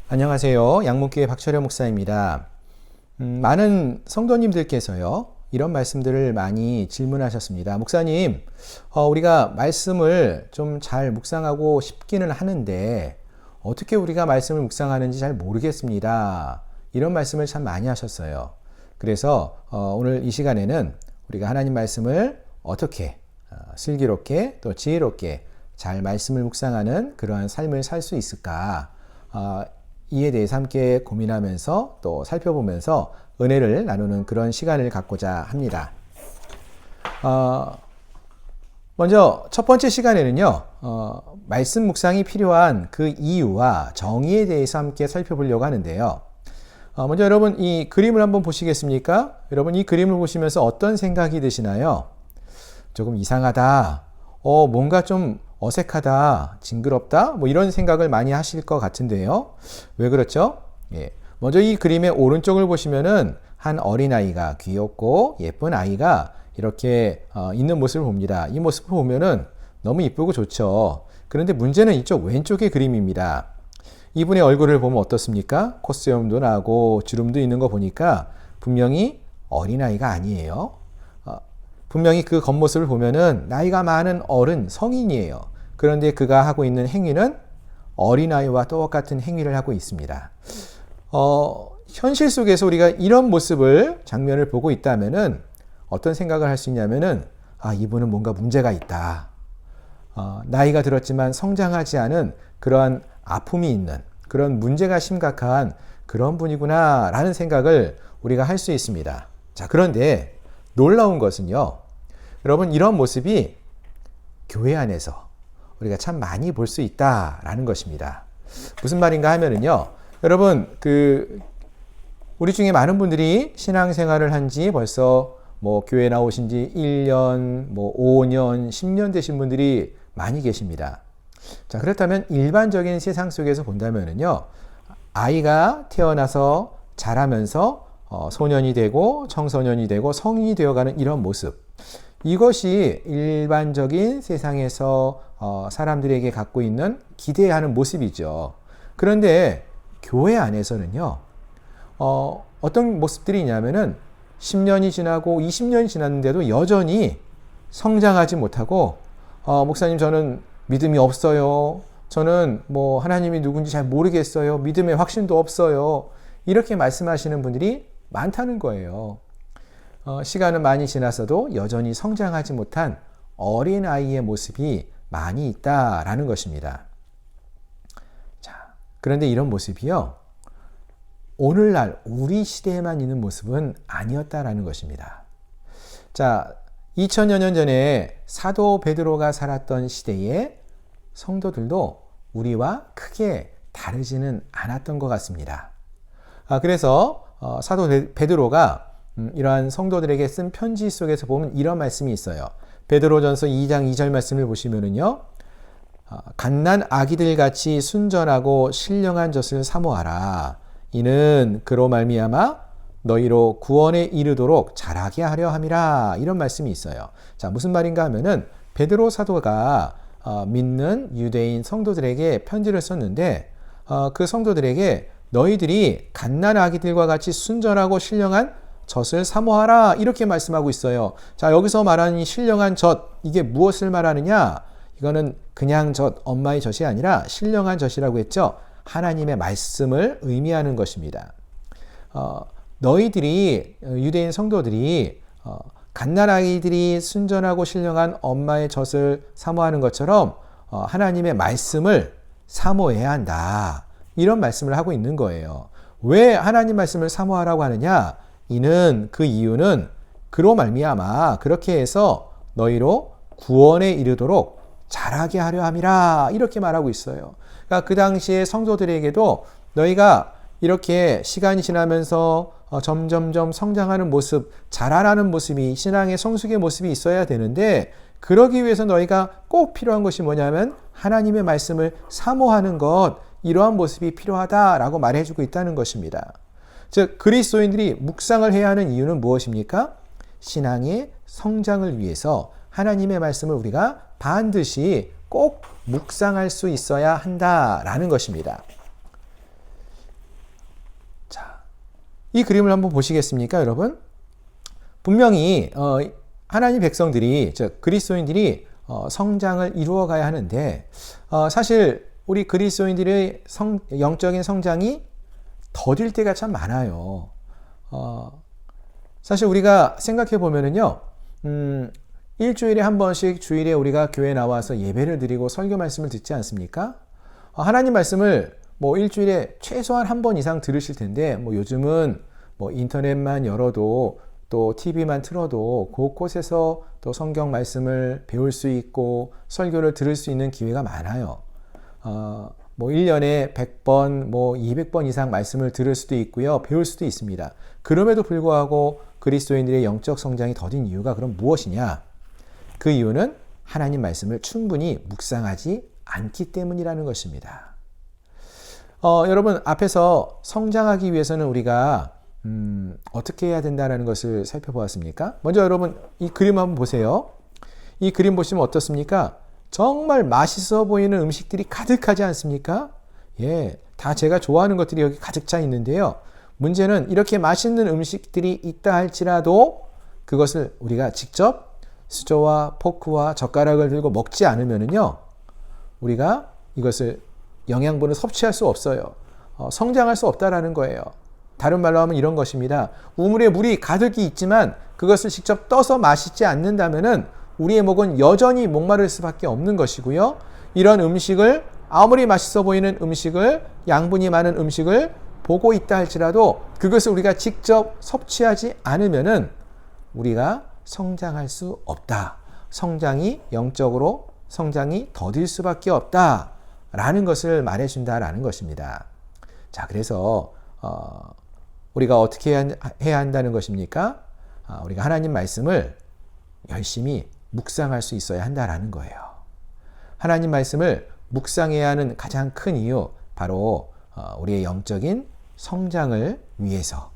안녕하세요. 양문교회 박철현 목사입니다. 많은 성도님들께서요, 이런 말씀들을 많이 질문하셨습니다. 목사님, 우리가 말씀을 좀 잘 묵상하고 싶기는 하는데, 어떻게 우리가 말씀을 묵상하는지 잘 모르겠습니다. 이런 말씀을 참 많이 하셨어요. 그래서 오늘 이 시간에는 우리가 하나님 말씀을 어떻게 슬기롭게 또 지혜롭게 잘 말씀을 묵상하는 그러한 삶을 살 수 있을까? 이에 대해서 함께 고민하면서 또 살펴보면서 은혜를 나누는 그런 시간을 갖고자 합니다. 먼저 첫 번째 시간에는요, 말씀 묵상이 필요한 그 이유와 정의에 대해서 함께 살펴보려고 하는데요. 먼저 여러분 이 그림을 한번 보시겠습니까? 여러분 이 그림을 보시면서 어떤 생각이 드시나요? 조금 이상하다. 뭔가 좀 어색하다, 징그럽다, 뭐 이런 생각을 많이 하실 것 같은데요. 왜 그렇죠? 먼저 이 그림의 오른쪽을 보시면은 한 어린아이가 귀엽고 예쁜 아이가 이렇게 있는 모습을 봅니다. 이 모습을 보면은 너무 이쁘고 좋죠. 그런데 문제는 이쪽 왼쪽의 그림입니다. 이분의 얼굴을 보면 어떻습니까? 콧수염도 나고 주름도 있는 거 보니까 분명히 어린아이가 아니에요. 분명히 그 겉모습을 보면은 나이가 많은 어른, 성인이에요. 그런데 그가 하고 있는 행위는 어린아이와 똑같은 행위를 하고 있습니다. 현실 속에서 우리가 이런 모습을, 장면을 보고 있다면은 어떤 생각을 할 수 있냐면은, 이분은 뭔가 문제가 있다. 나이가 들었지만 성장하지 않은 그러한 아픔이 있는, 그런 문제가 심각한 그런 분이구나 라는 생각을 우리가 할 수 있습니다. 자, 그런데 놀라운 것은요, 여러분 이런 모습이 교회 안에서 우리가 참 많이 볼 수 있다라는 것입니다. 무슨 말인가 하면은요, 여러분 우리 중에 많은 분들이 신앙생활을 한 지 벌써 뭐 교회 나오신 지 1년, 뭐 5년, 10년 되신 분들이 많이 계십니다. 자, 그렇다면 일반적인 세상 속에서 본다면은요, 아이가 태어나서 자라면서 소년이 되고 청소년이 되고 성인이 되어가는 이런 모습, 이것이 일반적인 세상에서 사람들에게 갖고 있는 기대하는 모습이죠. 그런데 교회 안에서는요, 어떤 모습들이 있냐면은 10년이 지나고 20년이 지났는데도 여전히 성장하지 못하고, 목사님 저는 믿음이 없어요. 저는 뭐 하나님이 누군지 잘 모르겠어요. 믿음의 확신도 없어요. 이렇게 말씀하시는 분들이 많다는 거예요. 시간은 많이 지났어도 여전히 성장하지 못한 어린아이의 모습이 많이 있다라는 것입니다. 자, 그런데 이런 모습이요, 오늘날 우리 시대에만 있는 모습은 아니었다라는 것입니다. 자, 2000여 년 전에 사도 베드로가 살았던 시대에 성도들도 우리와 크게 다르지는 않았던 것 같습니다. 그래서 사도 베드로가 이러한 성도들에게 쓴 편지 속에서 보면 이런 말씀이 있어요. 베드로전서 2장 2절 말씀을 보시면은요, 갓난 아기들 같이 순전하고 신령한 젖을 사모하라. 이는 그로 말미암아 너희로 구원에 이르도록 자라게 하려 함이라. 이런 말씀이 있어요. 자, 무슨 말인가 하면은 베드로 사도가 믿는 유대인 성도들에게 편지를 썼는데, 그 성도들에게 너희들이 갓난 아기들과 같이 순전하고 신령한 젖을 사모하라, 이렇게 말씀하고 있어요. 자, 여기서 말하는 이 신령한 젖, 이게 무엇을 말하느냐? 이거는 그냥 젖, 엄마의 젖이 아니라 신령한 젖이라고 했죠. 하나님의 말씀을 의미하는 것입니다. 너희들이, 유대인 성도들이 갓난아기들이 순전하고 신령한 엄마의 젖을 사모하는 것처럼 하나님의 말씀을 사모해야 한다, 이런 말씀을 하고 있는 거예요. 왜 하나님 말씀을 사모하라고 하느냐? 이는, 그 이유는 그로 말미암아 그렇게 해서 너희로 구원에 이르도록 자라게 하려 함이라, 이렇게 말하고 있어요. 그러니까 그 당시에 성도들에게도 너희가 이렇게 시간이 지나면서 점점점 성장하는 모습, 자라나는 모습이, 신앙의 성숙의 모습이 있어야 되는데, 그러기 위해서 너희가 꼭 필요한 것이 뭐냐면 하나님의 말씀을 사모하는 것, 이러한 모습이 필요하다라고 말해주고 있다는 것입니다. 즉, 그리스도인들이 묵상을 해야 하는 이유는 무엇입니까? 신앙의 성장을 위해서 하나님의 말씀을 우리가 반드시 꼭 묵상할 수 있어야 한다라는 것입니다. 이 그림을 한번 보시겠습니까, 여러분? 분명히 하나님 백성들이, 즉 그리스도인들이 성장을 이루어가야 하는데 사실 우리 그리스도인들의 영적인 성장이 더딜 때가 참 많아요. 사실 우리가 생각해 보면은요, 일주일에 한 번씩 주일에 우리가 교회 나와서 예배를 드리고 설교 말씀을 듣지 않습니까? 하나님 말씀을 뭐 일주일에 최소한 한 번 이상 들으실 텐데, 뭐 요즘은 뭐 인터넷만 열어도 또 TV만 틀어도 곳곳에서 또 성경 말씀을 배울 수 있고 설교를 들을 수 있는 기회가 많아요. 뭐 1년에 100번, 뭐 200번 이상 말씀을 들을 수도 있고요. 배울 수도 있습니다. 그럼에도 불구하고 그리스도인들의 영적 성장이 더딘 이유가 그럼 무엇이냐? 그 이유는 하나님 말씀을 충분히 묵상하지 않기 때문이라는 것입니다. 여러분, 앞에서 성장하기 위해서는 우리가 어떻게 해야 된다는 것을 살펴보았습니까? 먼저 여러분, 이 그림 한번 보세요. 이 그림 보시면 어떻습니까? 정말 맛있어 보이는 음식들이 가득하지 않습니까? 예, 다 제가 좋아하는 것들이 여기 가득 차 있는데요. 문제는 이렇게 맛있는 음식들이 있다 할지라도 그것을 우리가 직접 수저와 포크와 젓가락을 들고 먹지 않으면요, 우리가 이것을 영양분을 섭취할 수 없어요. 성장할 수 없다라는 거예요. 다른 말로 하면 이런 것입니다. 우물에 물이 가득히 있지만 그것을 직접 떠서 마시지 않는다면은 우리의 목은 여전히 목마를 수밖에 없는 것이고요. 이런 음식을, 아무리 맛있어 보이는 음식을, 양분이 많은 음식을 보고 있다 할지라도 그것을 우리가 직접 섭취하지 않으면은 우리가 성장할 수 없다. 영적으로 성장이 더딜 수밖에 없다라는 것을 말해준다라는 것입니다. 자, 그래서 우리가 어떻게 해야 한다는 것입니까? 우리가 하나님 말씀을 열심히 묵상할 수 있어야 한다라는 거예요. 하나님 말씀을 묵상해야 하는 가장 큰 이유, 바로 우리의 영적인 성장을 위해서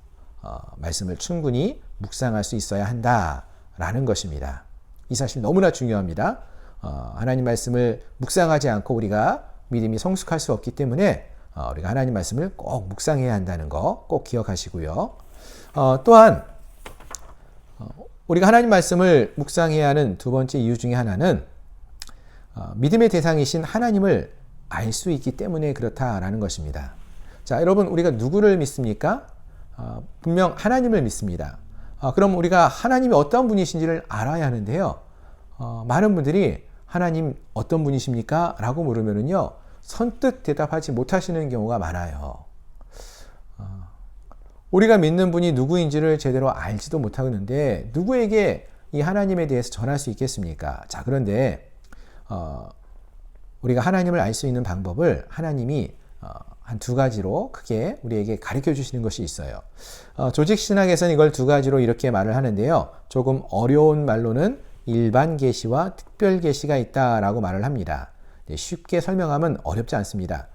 말씀을 충분히 묵상할 수 있어야 한다라는 것입니다. 이 사실 너무나 중요합니다. 하나님 말씀을 묵상하지 않고 우리가 믿음이 성숙할 수 없기 때문에 우리가 하나님 말씀을 꼭 묵상해야 한다는 거 꼭 기억하시고요. 또한 우리가 하나님 말씀을 묵상해야 하는 두 번째 이유 중에 하나는 믿음의 대상이신 하나님을 알 수 있기 때문에 그렇다라는 것입니다. 자, 여러분, 우리가 누구를 믿습니까? 분명 하나님을 믿습니다. 그럼 우리가 하나님이 어떤 분이신지를 알아야 하는데요. 많은 분들이 하나님 어떤 분이십니까? 라고 물으면요, 선뜻 대답하지 못하시는 경우가 많아요. 우리가 믿는 분이 누구인지를 제대로 알지도 못하는데 누구에게 이 하나님에 대해서 전할 수 있겠습니까? 자, 그런데 우리가 하나님을 알 수 있는 방법을 하나님이 한 두 가지로 크게 우리에게 가르쳐 주시는 것이 있어요. 조직신학에서는 이걸 두 가지로 이렇게 말을 하는데요. 조금 어려운 말로는 일반 계시와 특별 계시가 있다라고 말을 합니다. 쉽게 설명하면 어렵지 않습니다.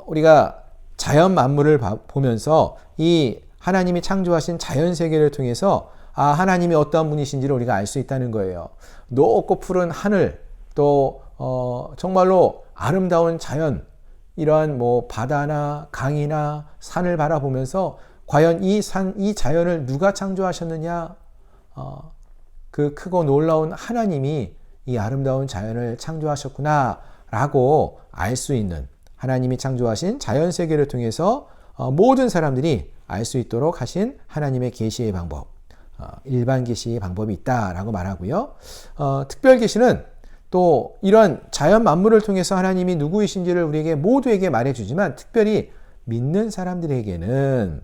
우리가 자연 만물을 보면서 이 하나님이 창조하신 자연 세계를 통해서 하나님이 어떠한 분이신지를 우리가 알 수 있다는 거예요. 높고 푸른 하늘, 또 정말로 아름다운 자연, 이러한 뭐 바다나 강이나 산을 바라보면서 과연 이 자연을 누가 창조하셨느냐? 그 크고 놀라운 하나님이 이 아름다운 자연을 창조하셨구나 라고 알 수 있는, 하나님이 창조하신 자연 세계를 통해서 모든 사람들이 알 수 있도록 하신 하나님의 계시의 방법, 일반 계시의 방법이 있다라고 말하고요. 특별 계시는 또 이런 자연 만물을 통해서 하나님이 누구이신지를 우리에게 모두에게 말해주지만 특별히 믿는 사람들에게는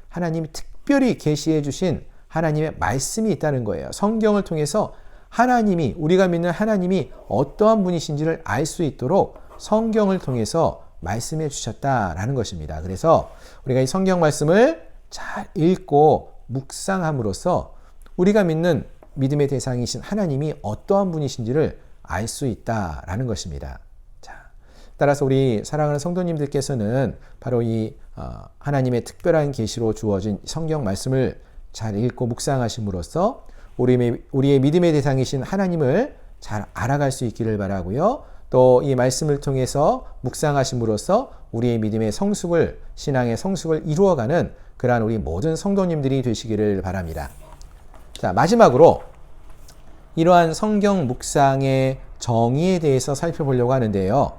하나님이 특별히 계시해 주신 하나님의 말씀이 있다는 거예요. 성경을 통해서 하나님이, 우리가 믿는 하나님이 어떠한 분이신지를 알 수 있도록 성경을 통해서 말씀해 주셨다라는 것입니다. 그래서 우리가 이 성경 말씀을 잘 읽고 묵상함으로써 우리가 믿는 믿음의 대상이신 하나님이 어떠한 분이신지를 알 수 있다라는 것입니다. 자, 따라서 우리 사랑하는 성도님들께서는 바로 이 하나님의 특별한 계시로 주어진 성경 말씀을 잘 읽고 묵상하심으로써 우리의 믿음의 대상이신 하나님을 잘 알아갈 수 있기를 바라고요. 또 이 말씀을 통해서 묵상하심으로써 우리의 믿음의 성숙을, 신앙의 성숙을 이루어가는 그러한 우리 모든 성도님들이 되시기를 바랍니다. 자, 마지막으로 이러한 성경 묵상의 정의에 대해서 살펴보려고 하는데요.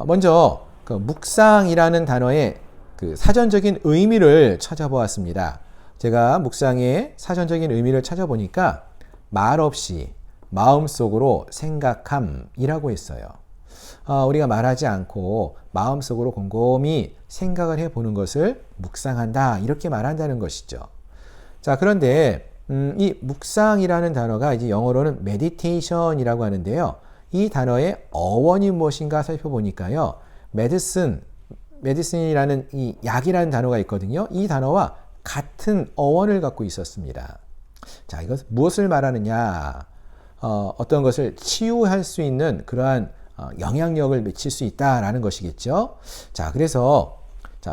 먼저 그 묵상이라는 단어의 그 사전적인 의미를 찾아보았습니다. 제가 묵상의 사전적인 의미를 찾아보니까 말없이 마음속으로 생각함이라고 했어요. 우리가 말하지 않고 마음속으로 곰곰이 생각을 해보는 것을 묵상한다, 이렇게 말한다는 것이죠. 자, 그런데 이 묵상이라는 단어가 이제 영어로는 meditation이라고 하는데요. 이 단어의 어원이 무엇인가 살펴보니까요. medicine이라는 이 약이라는 단어가 있거든요. 이 단어와 같은 어원을 갖고 있었습니다. 자, 이것은 무엇을 말하느냐? 어떤 것을 치유할 수 있는 그러한 영향력을 미칠 수 있다라는 것이겠죠. 자, 그래서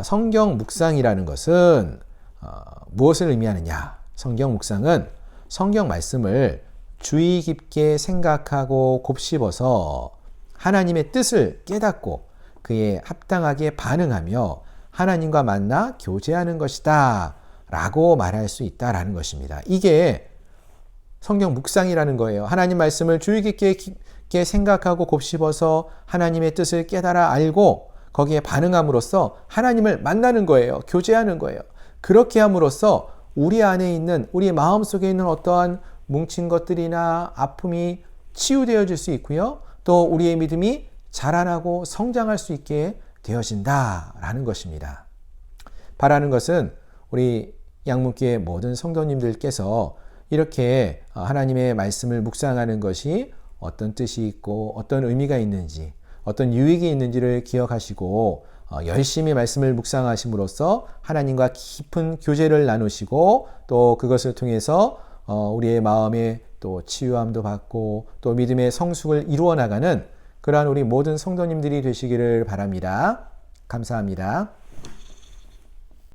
성경 묵상이라는 것은 무엇을 의미하느냐? 성경 묵상은 성경 말씀을 주의 깊게 생각하고 곱씹어서 하나님의 뜻을 깨닫고 그에 합당하게 반응하며 하나님과 만나 교제하는 것이다 라고 말할 수 있다라는 것입니다. 이게 성경 묵상이라는 거예요. 하나님 말씀을 주의 깊게 생각하고 곱씹어서 하나님의 뜻을 깨달아 알고 거기에 반응함으로써 하나님을 만나는 거예요. 교제하는 거예요. 그렇게 함으로써 우리 안에 있는, 우리 마음속에 있는 어떠한 뭉친 것들이나 아픔이 치유되어질 수 있고요. 또 우리의 믿음이 자라나고 성장할 수 있게 되어진다라는 것입니다. 바라는 것은 우리 양문교회 모든 성도님들께서 이렇게 하나님의 말씀을 묵상하는 것이 어떤 뜻이 있고 어떤 의미가 있는지, 어떤 유익이 있는지를 기억하시고 열심히 말씀을 묵상하심으로써 하나님과 깊은 교제를 나누시고 또 그것을 통해서 우리의 마음에 또 치유함도 받고 또 믿음의 성숙을 이루어 나가는 그러한 우리 모든 성도님들이 되시기를 바랍니다. 감사합니다.